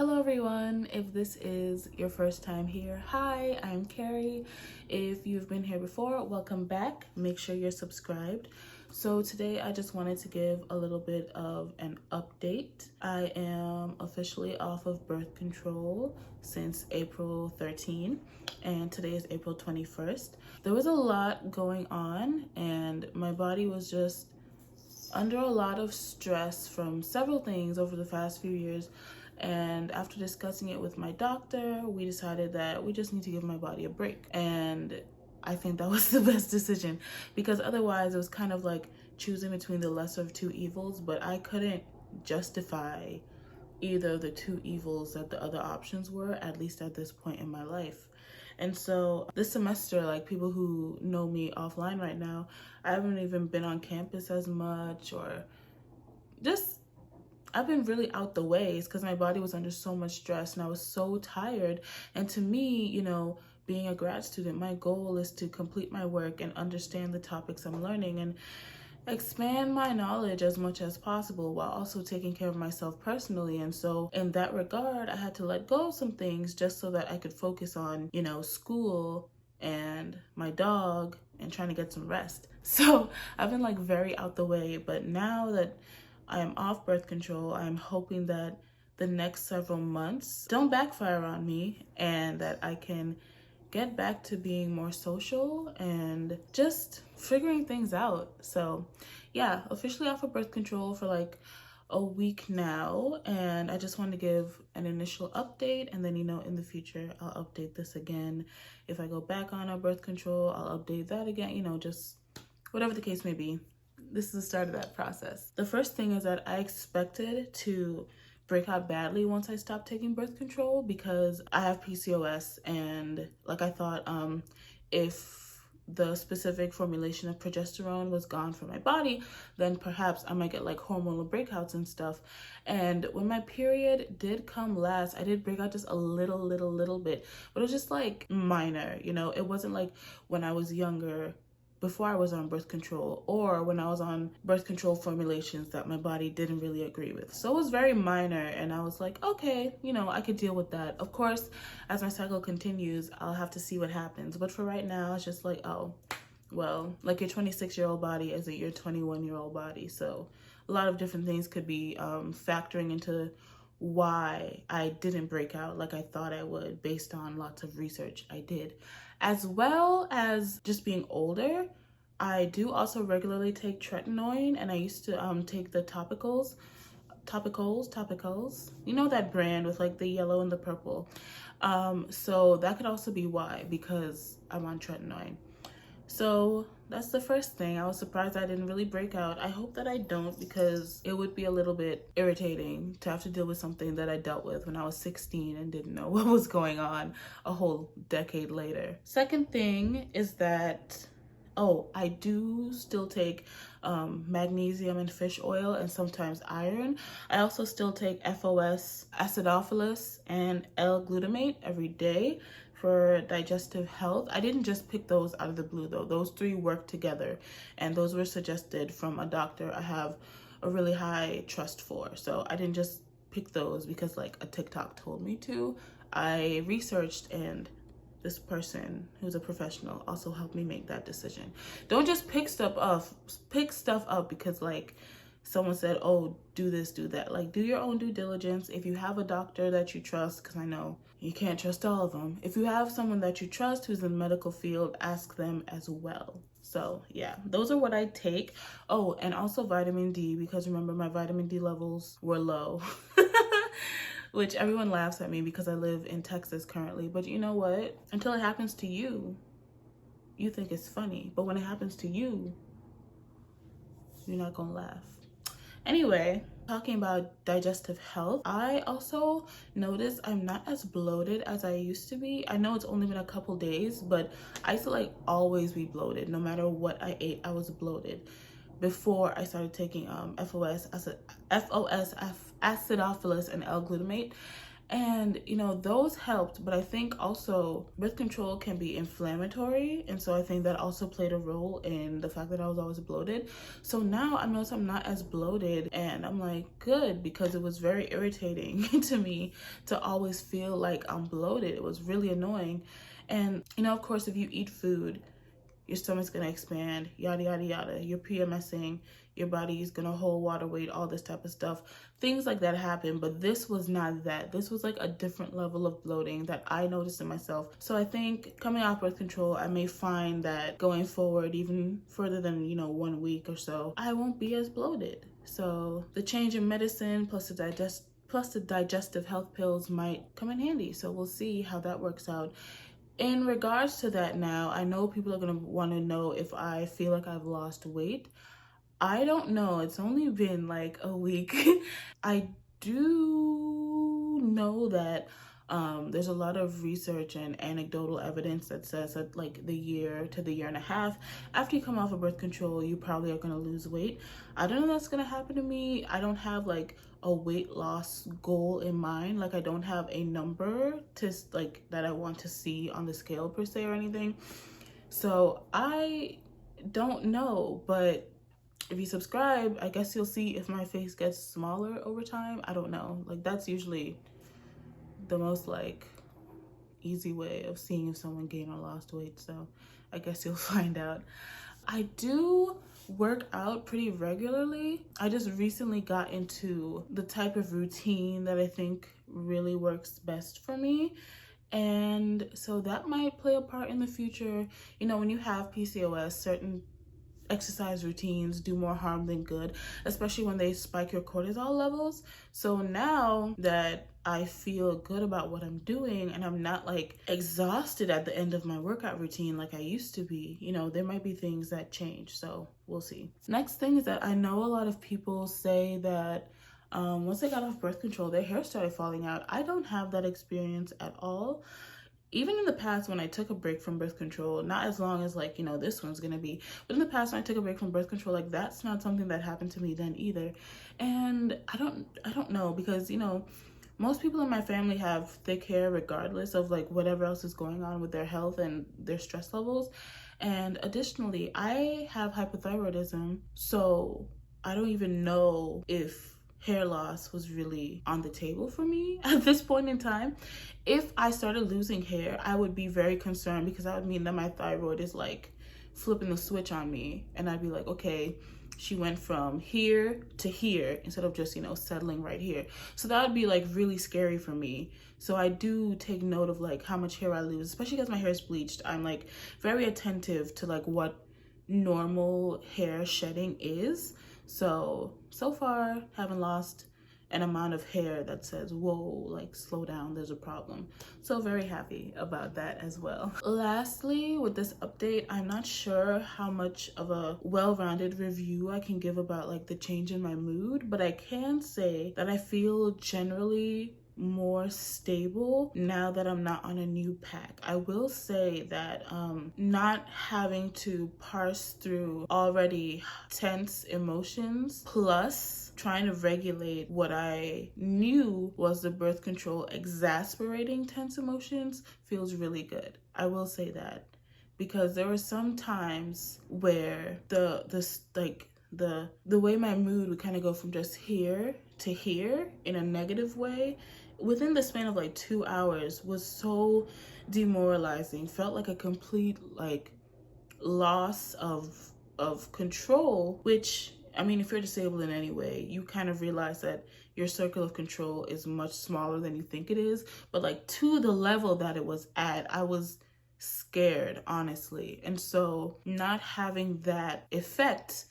Hello everyone, if this is your first time here, hi, I'm Carrie. If you've been here before, welcome back. Make sure you're subscribed. So today I just wanted to give a little bit of an update. I am officially off of birth control since April 13 and today is April 21st. There was a lot going on and my body was just under a lot of stress from several things over the past few years. And after discussing it with my doctor, we decided that we just need to give my body a break. And I think that was the best decision because otherwise it was kind of like choosing between the lesser of two evils, but I couldn't justify either of the two evils that the other options were, at least at this point in my life. And so this semester, like people who know me offline right now, I haven't even been on campus as much or just I've been really out the ways because my body was under so much stress and I was so tired. And to me, being a grad student, my goal is to complete my work and understand the topics I'm learning and expand my knowledge as much as possible while also taking care of myself personally. And so in that regard, I had to let go of some things just so that I could focus on, school and my dog and trying to get some rest. So I've been like very out the way, but now that I am off birth control, I'm hoping that the next several months don't backfire on me and that I can get back to being more social and just figuring things out. So yeah, officially off of birth control for like a week now, and I just wanted to give an initial update, and then in the future I'll update this again. If I go back on a birth control, I'll update that again, just whatever the case may be. This is the start of that process. The first thing is that I expected to break out badly once I stopped taking birth control because I have PCOS, and like I thought if the specific formulation of progesterone was gone from my body, then perhaps I might get like hormonal breakouts and stuff. And when my period did come last, I did break out just a little bit, but it was just like minor, it wasn't like when I was younger before I was on birth control or when I was on birth control formulations that my body didn't really agree with. So it was very minor and I was like, okay, I could deal with that. Of course, as my cycle continues, I'll have to see what happens. But for right now, it's just like, oh, well, like your 26-year-old body isn't your 21-year-old body. So a lot of different things could be factoring into why I didn't break out like I thought I would based on lots of research I did. As well as just being older, I do also regularly take tretinoin, and I used to take the topicals, that brand with like the yellow and the purple. So that could also be why, because I'm on tretinoin. So that's the first thing. I was surprised I didn't really break out. I hope that I don't, because it would be a little bit irritating to have to deal with something that I dealt with when I was 16 and didn't know what was going on a whole decade later. Second thing is that, I do still take magnesium and fish oil and sometimes iron. I also still take FOS, acidophilus, and L-glutamate every day for digestive health. I didn't just pick those out of the blue though. Those three work together and those were suggested from a doctor I have a really high trust for. So I didn't just pick those because like a TikTok told me to. I researched, and this person who's a professional also helped me make that decision. Don't just pick stuff up because like someone said, oh, do this, do that. Like, do your own due diligence. If you have a doctor that you trust, because I know you can't trust all of them. If you have someone that you trust who's in the medical field, ask them as well. So yeah, those are what I take. Oh, and also vitamin D, because remember my vitamin D levels were low. Which everyone laughs at me because I live in Texas currently. But you know what? Until it happens to you, you think it's funny. But when it happens to you, you're not gonna laugh. Anyway, talking about digestive health, I also noticed I'm not as bloated as I used to be. I know it's only been a couple days, but I used to like always be bloated. No matter what I ate, I was bloated before I started taking FOS, acidophilus, and L-glutamate. And you know, those helped, but I think also birth control can be inflammatory, and so I think that also played a role in the fact that I was always bloated. So now I notice I'm not as bloated, and I'm like, good, because it was very irritating to me to always feel like I'm bloated. It was really annoying. And you know, of course, if you eat food, your stomach's gonna expand, yada yada yada. You're PMSing, your body's gonna hold water weight, all this type of stuff. Things like that happen, but this was not that. This was like a different level of bloating that I noticed in myself. So I think coming off birth control, I may find that going forward, even further than, you know, 1 week or so, I won't be as bloated. So the change in medicine plus the digestive health pills might come in handy. So we'll see how that works out. In regards to that now, I know people are going to want to know if I feel like I've lost weight. I don't know. It's only been like a week. I do know that there's a lot of research and anecdotal evidence that says that like the year to the year and a half after you come off of birth control, you probably are going to lose weight. I don't know if that's going to happen to me. I don't have like a weight loss goal in mind. Like I don't have a number to like that I want to see on the scale per se or anything. So I don't know, but if you subscribe, I guess you'll see if my face gets smaller over time. I don't know. Like that's usually the most like easy way of seeing if someone gained or lost weight. So I guess you'll find out. I do work out pretty regularly. I just recently got into the type of routine that I think really works best for me. And so that might play a part in the future. You know, when you have PCOS, certain exercise routines do more harm than good, especially when they spike your cortisol levels. So now that I feel good about what I'm doing and I'm not like exhausted at the end of my workout routine like I used to be, you know, there might be things that change. So we'll see. Next thing is that I know a lot of people say that once they got off birth control, their hair started falling out. I don't have that experience at all. Even in the past when I took a break from birth control, not as long as like, you know, this one's gonna be, but in the past when I took a break from birth control, like that's not something that happened to me then either. And I don't know, because, you know, most people in my family have thick hair regardless of like whatever else is going on with their health and their stress levels. And additionally, I have hypothyroidism, so I don't even know if hair loss was really on the table for me at this point in time. If I started losing hair, I would be very concerned, because that would mean that my thyroid is like flipping the switch on me, and I'd be like, okay, she went from here to here instead of just, you know, settling right here. So that would be like really scary for me. So I do take note of like how much hair I lose, especially because my hair is bleached. I'm like very attentive to like what normal hair shedding is. So far haven't lost an amount of hair that says, whoa, like slow down, there's a problem. So very happy about that as well. Lastly, with this update, I'm not sure how much of a well-rounded review I can give about like the change in my mood, but I can say that I feel generally more stable now that I'm not on a new pack. I will say that not having to parse through already tense emotions plus trying to regulate what I knew was the birth control exasperating tense emotions feels really good. I will say that, because there were some times where the way my mood would kind of go from just here to here in a negative way within the span of like 2 hours was so demoralizing. Felt like a complete like loss of control, which, I mean, if you're disabled in any way, you kind of realize that your circle of control is much smaller than you think it is. But like to the level that it was at, I was scared, honestly. And so not having that effect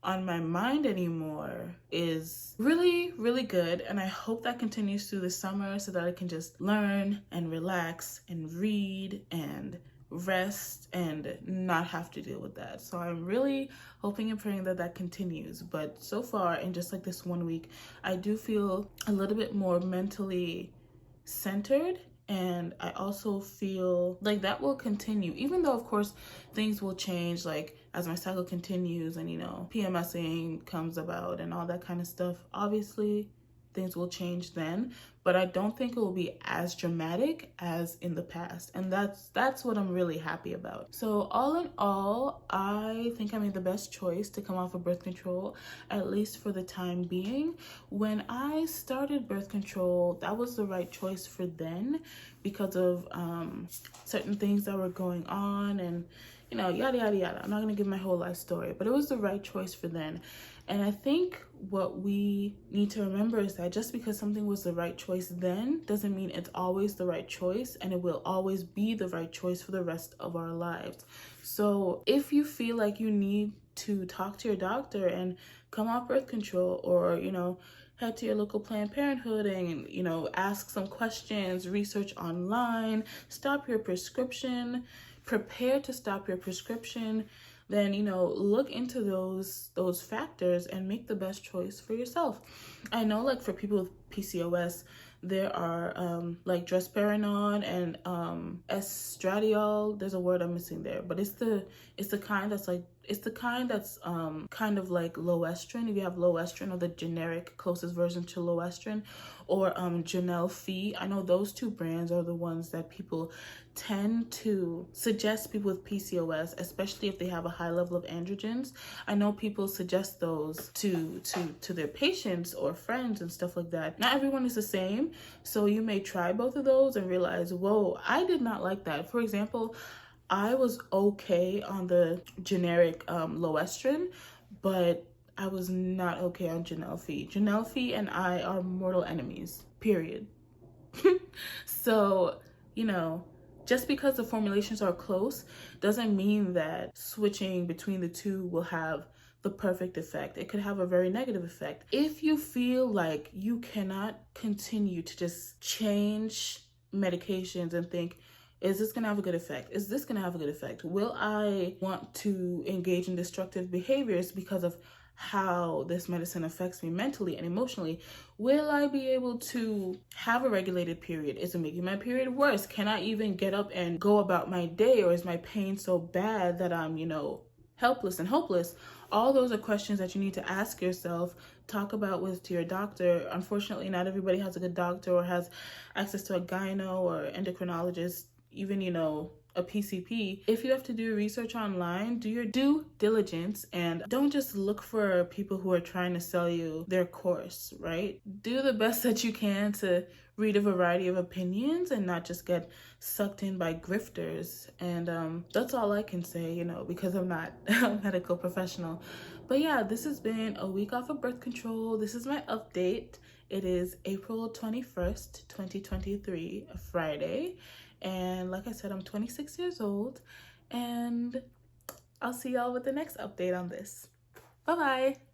on my mind anymore is really, really good. And I hope that continues through the summer so that I can just learn and relax and read and rest and not have to deal with that. So I'm really hoping and praying that that continues. But so far, in just like this 1 week, I do feel a little bit more mentally centered. And I also feel like that will continue, even though of course things will change, like as my cycle continues and, you know, PMSing comes about and all that kind of stuff. Obviously, things will change then, but I don't think it will be as dramatic as in the past, and that's what I'm really happy about. So all in all, I think I made the best choice to come off of birth control, at least for the time being. When I started birth control, that was the right choice for then, because of certain things that were going on, and you know, yada yada yada. I'm not gonna give my whole life story, but it was the right choice for then. And I think what we need to remember is that just because something was the right choice then doesn't mean it's always the right choice, and it will always be the right choice for the rest of our lives. So if you feel like you need to talk to your doctor and come off birth control, or, you know, head to your local Planned Parenthood and, you know, ask some questions, research online, stop your prescription, prepare to stop your prescription, then, you know, look into those factors and make the best choice for yourself. I know, like, for people with PCOS, there are like drospirenone and estradiol. There's a word I'm missing there, but it's the kind that's like, it's the kind that's kind of like low estrogen. If you have low estrogen, or the generic closest version to low estrogen, or Janelle. I know those two brands are the ones that people tend to suggest people with PCOS, especially if they have a high level of androgens. I know people suggest those to their patients or friends and stuff like that. Not everyone is the same, so you may try both of those and realize, whoa, I did not like that. For example, I was okay on the generic low estrogen, but I was not okay on Janelle. Janelle and I are mortal enemies, period. So, you know, just because the formulations are close doesn't mean that switching between the two will have the perfect effect. It could have a very negative effect. If you feel like you cannot continue to just change medications and think, is this gonna have a good effect? Is this gonna have a good effect? Will I want to engage in destructive behaviors because of how this medicine affects me mentally and emotionally? Will I be able to have a regulated period? Is it making my period worse? Can I even get up and go about my day? Or is my pain so bad that I'm, you know, helpless and hopeless? All those are questions that you need to ask yourself, talk about with your doctor. Unfortunately, not everybody has a good doctor or has access to a gyno or endocrinologist, even, you know, a PCP. If you have to do research online, do your due diligence and don't just look for people who are trying to sell you their course, right? Do the best that you can to read a variety of opinions and not just get sucked in by grifters. And that's all I can say, you know, because I'm not a medical professional. But yeah, this has been a week off of birth control. This is my update. It is April 21st, 2023, a Friday. And like I said, I'm 26 years old, and I'll see y'all with the next update on this. Bye-bye.